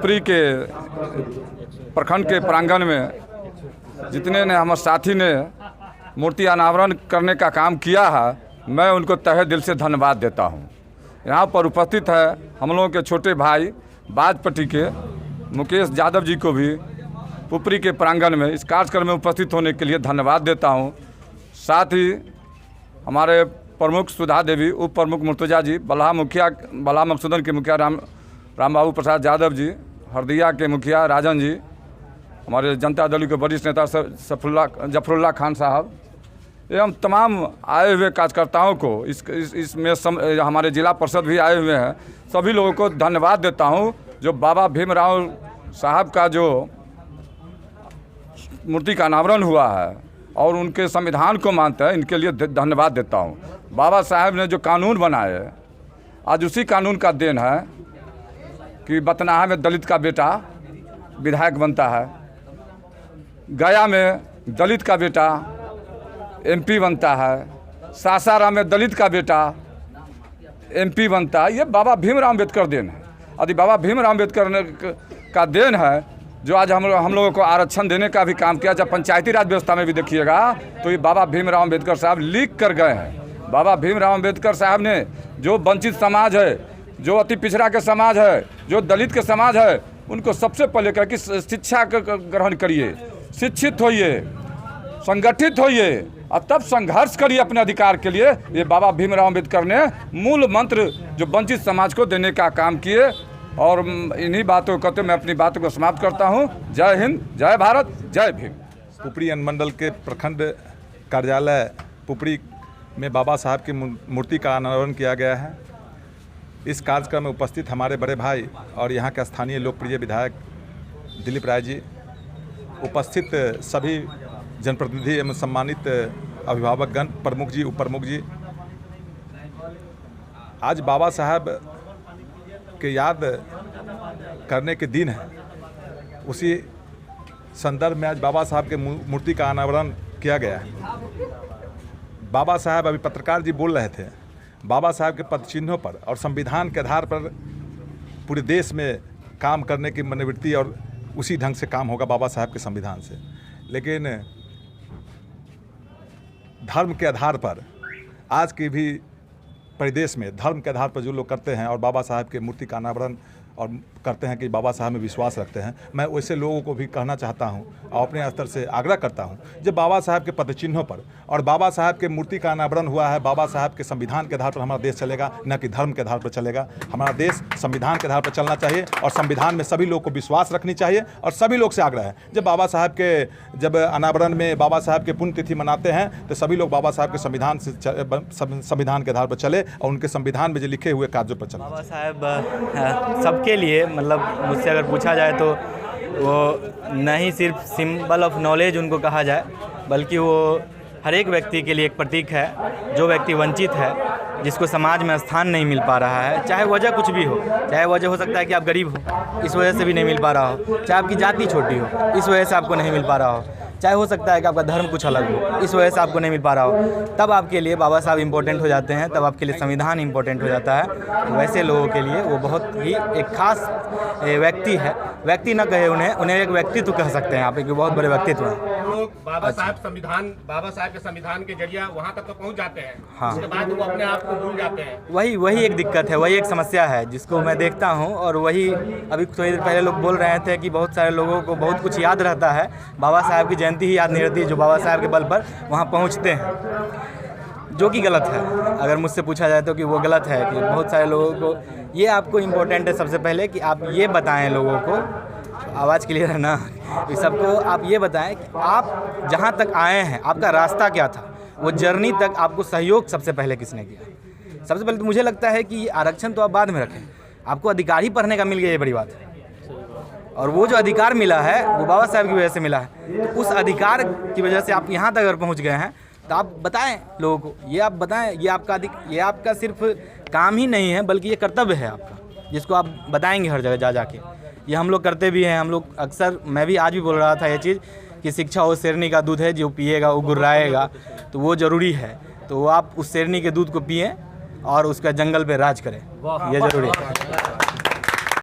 पुपरी के प्रखंड के प्रांगण में जितने ने हमारे साथी ने मूर्ति अनावरण करने का काम किया है, मैं उनको तहे दिल से धन्यवाद देता हूं। यहाँ पर उपस्थित है हम लोगों के छोटे भाई बाजपट्टी के मुकेश यादव जी को भी पुपरी के प्रांगण में इस कार्यक्रम में उपस्थित होने के लिए धन्यवाद देता हूं। साथ ही हमारे प्रमुख सुधा देवी, उप प्रमुख मुर्तजा जी, बल्हा मकसूदन के मुखिया राम बाबू प्रसाद यादव जी, हरदिया के मुखिया राजन जी, हमारे जनता दल के वरिष्ठ नेता जफरुल्ला खान साहब एवं तमाम आए हुए कार्यकर्ताओं को इसमें हमारे जिला परिषद भी आए हुए हैं। सभी लोगों को धन्यवाद देता हूं जो बाबा भीमराव साहब का जो मूर्ति का अनावरण हुआ है और उनके संविधान को मानते हैं, इनके लिए धन्यवाद देता हूं। बाबा साहब ने जो कानून बनाए, आज उसी कानून का देन है कि बतनाहा में दलित का बेटा विधायक बनता है, गया में दलित का बेटा एमपी बनता है, सासाराम में दलित का बेटा एमपी बनता है। ये बाबा भीमराव अम्बेडकर देन है। यदि बाबा भीमराव अम्बेडकर का देन है जो आज हम लोगों को आरक्षण देने का भी काम किया। जब पंचायती राज व्यवस्था में भी देखिएगा तो ये बाबा भीमराव अम्बेडकर साहब लिख कर गए हैं। बाबा भीमराव अम्बेडकर साहब ने जो वंचित समाज है, जो अति पिछड़ा के समाज है, जो दलित के समाज है, उनको सबसे पहले कहा कि शिक्षा ग्रहण करिए, शिक्षित होइए, संगठित होइए और तब संघर्ष करिए अपने अधिकार के लिए। ये बाबा भीमराव अम्बेडकर ने मूल मंत्र जो वंचित समाज को देने का काम किए। और इन्हीं बातों को कहते मैं अपनी बातों को समाप्त करता हूँ। जय हिंद, जय भारत, जय भीम। पुपरी अनुमंडल के प्रखंड कार्यालय पुपरी में बाबा साहब की मूर्ति का अनावरण किया गया है। इस कार्यक्रम में उपस्थित हमारे बड़े भाई और यहाँ के स्थानीय लोकप्रिय विधायक दिलीप राय जी, उपस्थित सभी जनप्रतिनिधि एवं सम्मानित अभिभावकगण, प्रमुख जी, उप प्रमुख जी, आज बाबा साहब के याद करने के दिन है। उसी संदर्भ में आज बाबा साहब के मूर्ति का अनावरण किया गया है। बाबा साहब, अभी पत्रकार जी बोल रहे थे, बाबा साहब के पद चिन्हों पर और संविधान के आधार पर पूरे देश में काम करने की मनोवृत्ति और उसी ढंग से काम होगा बाबा साहब के संविधान से। लेकिन धर्म के आधार पर आज के भी परिदेश में धर्म के आधार पर जो लोग करते हैं और बाबा साहब के मूर्ति का अनावरण और करते हैं कि बाबा साहब में विश्वास रखते हैं, मैं वैसे लोगों को भी कहना चाहता हूं और अपने स्तर से आग्रह करता हूं, जब बाबा साहब के पद चिन्हों पर और बाबा साहब के मूर्ति का अनावरण हुआ है, बाबा साहब के संविधान के आधार पर हमारा देश चलेगा, न कि धर्म के आधार पर चलेगा। हमारा देश संविधान के आधार पर चलना चाहिए और संविधान में सभी लोग को विश्वास रखनी चाहिए। और सभी लोग से आग्रह है, जब बाबा साहब के जब अनावरण में बाबा साहब के पुण्यतिथि मनाते हैं तो सभी लोग बाबा साहब के संविधान के आधार पर चले और उनके संविधान में जो लिखे हुए कार्यों पर चले। बाबा साहब सबके लिए, मतलब मुझसे अगर पूछा जाए तो वो न ही सिर्फ सिंबल ऑफ नॉलेज उनको कहा जाए, बल्कि वो हर एक व्यक्ति के लिए एक प्रतीक है। जो व्यक्ति वंचित है, जिसको समाज में स्थान नहीं मिल पा रहा है, चाहे वजह कुछ भी हो, चाहे वजह हो सकता है कि आप गरीब हो, इस वजह से भी नहीं मिल पा रहा हो, चाहे आपकी जाति छोटी हो, इस वजह से आपको नहीं मिल पा रहा हो, चाहे हो सकता है कि आपका धर्म कुछ अलग हो, इस वजह से आपको नहीं मिल पा रहा हो, तब आपके लिए बाबा साहब इम्पोर्टेंट हो जाते हैं, तब आपके लिए संविधान इम्पोर्टेंट हो जाता है। वैसे लोगों के लिए वो बहुत ही एक खास व्यक्ति है। व्यक्ति न कहे उन्हें एक व्यक्तित्व कह सकते हैं आप, एक बहुत बड़े व्यक्तित्व हैं। बाबा साहब के संविधान के जरिए वहाँ तक तो पहुँच जाते हैं। हाँ। उसके बाद वो अपने आप को भूल जाते हैं। वही एक दिक्कत है, वही एक समस्या है जिसको मैं देखता हूँ। और वही अभी थोड़ी देर पहले लोग बोल रहे थे कि बहुत सारे लोगों को बहुत कुछ याद रहता है, बाबा साहब की जयंती ही याद नहीं रहती, जो बाबा साहब के बल पर वहाँ पहुँचते हैं, जो कि गलत है। अगर मुझसे पूछा जाए तो कि वो गलत है कि बहुत सारे लोगों को ये आपको इम्पोर्टेंट है सबसे पहले कि आप ये बताएं लोगों को, आवाज़ क्लियर है ना, सबको आप ये बताएं कि आप जहाँ तक आए हैं आपका रास्ता क्या था, वो जर्नी तक आपको सहयोग सबसे पहले किसने किया। सबसे पहले तो मुझे लगता है कि आरक्षण तो आप बाद में रखें, आपको अधिकार ही पढ़ने का मिल गया, ये बड़ी बात है। और वो जो अधिकार मिला है वो बाबा साहब की वजह से मिला है। तो उस अधिकार की वजह से आप यहाँ तक अगर पहुँच गए हैं तो आप बताएं लोगों को, ये आप बताएं, ये आपका सिर्फ काम ही नहीं है बल्कि ये कर्तव्य है आपका, जिसको आप बताएंगे हर जगह जा के। ये हम लोग करते भी हैं। हम लोग अक्सर, मैं भी आज भी बोल रहा था ये चीज़ कि शिक्षा वो शेरनी का दूध है, जो पिएगा वो गुर्राएगा, तो वो ज़रूरी है। तो आप उस शेरनी के दूध को पिएं और उसका जंगल पे राज करें, ये ज़रूरी है।